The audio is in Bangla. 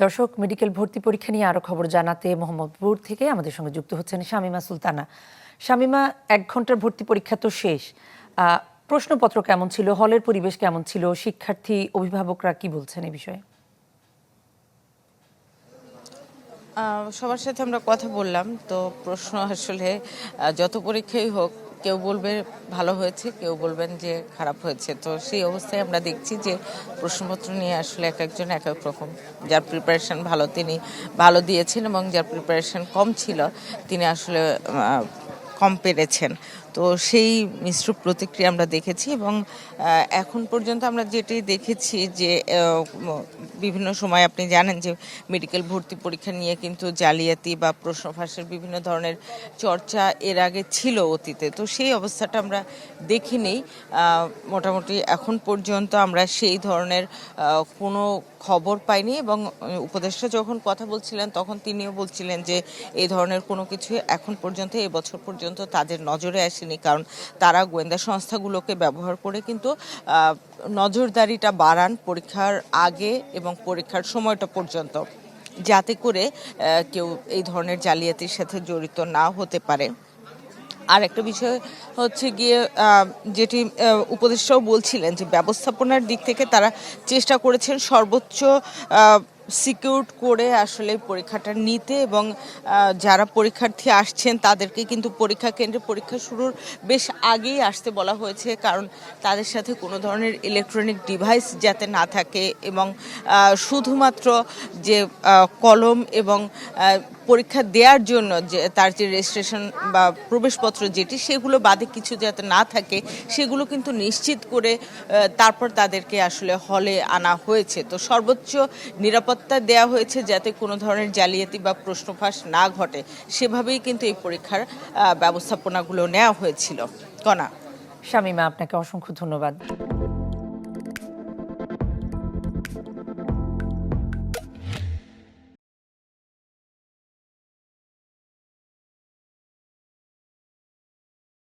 দর্শক, মেডিকেল ভর্তি পরীক্ষা নিয়ে আরো খবর জানাতে মোহাম্মদপুর থেকে আমাদের সঙ্গে যুক্ত হচ্ছেন শামীমা সুলতানা। শামীমা, 1 ঘন্টার ভর্তি পরীক্ষা তো শেষ। প্রশ্নপত্র কেমন ছিল, হলের পরিবেশ কেমন ছিল, শিক্ষার্থী অভিভাবকরা কি বলছেন এই বিষয়ে? সবার সাথে আমরা কথা বললাম, তো প্রশ্ন আসলে যত পরীক্ষাই হোক, কেউ বলবে ভালো হয়েছে, কেউ বলবেন যে খারাপ হয়েছে। তো সেই অবস্থায় আমরা দেখছি যে প্রশ্নপত্র নিয়ে আসলে এক একজন এক এক রকম। যার প্রিপারেশন ভালো তিনি ভালো দিয়েছেন, এবং যার প্রিপারেশন কম ছিল তিনি আসলে কম পেরেছেন। তো সেই মিশ্র প্রতিক্রিয়া আমরা দেখেছি, এবং এখন পর্যন্ত আমরা যেটি দেখেছি যে বিভিন্ন সময় আপনি জানেন যে মেডিকেল ভর্তি পরীক্ষা নিয়ে কিন্তু জালিয়াতি বা প্রশ্ন ফাঁসের বিভিন্ন ধরনের চর্চা এর আগে ছিল অতীতে। তো সেই অবস্থাটা আমরা দেখিনি। মোটামুটি এখন পর্যন্ত আমরা সেই ধরনের কোনো খবর পাইনি, এবং উপদেষ্টা যখন কথা বলছিলেন তখন তিনিও বলছিলেন যে এই ধরনের কোনো কিছু এখন পর্যন্ত এবছর পর্যন্ত তাদের নজরে আসেনি, কারণ তারা গোয়েন্দা সংস্থাগুলোকে ব্যবহার করে কিন্তু নজরদারিটা বাড়ান পরীক্ষার আগে এবং পরীক্ষার সময়টা পর্যন্ত, যাতে করে কেউ এই ধরনের জালিয়াতির সাথে জড়িত না হতে পারে। আর একটা বিষয় হচ্ছে গিয়ে যেটি উপদেষ্টাও বলছিলেন যে ব্যবস্থাপনার দিক থেকে তারা চেষ্টা করেছেন সর্বোচ্চ সিকিউর করে আসলে পরীক্ষাটা নিতে, এবং যারা পরীক্ষার্থী আসছেন তাদেরকে কিন্তু পরীক্ষা কেন্দ্রে পরীক্ষা শুরুর বেশ আগেই আসতে বলা হয়েছে, কারণ তাদের সাথে কোনো ধরনের ইলেকট্রনিক ডিভাইস যাতে না থাকে, এবং শুধুমাত্র যে কলম এবং পরীক্ষা দেওয়ার জন্য যে তার যে রেজিস্ট্রেশন বা প্রবেশপত্র যেটি, সেগুলো বাদে কিছু যাতে না থাকে সেগুলো কিন্তু নিশ্চিত করে তারপর তাদেরকে আসলে হলে আনা হয়েছে। তো সর্বোচ্চ নিরাপত্তা দেওয়া হয়েছে যাতে কোনো ধরনের জালিয়াতি বা প্রশ্নফাঁস না ঘটে, সেভাবেই কিন্তু এই পরীক্ষার ব্যবস্থাপনাগুলো নেওয়া হয়েছিল। কণা। শামীমা, আপনাকে অসংখ্য ধন্যবাদ।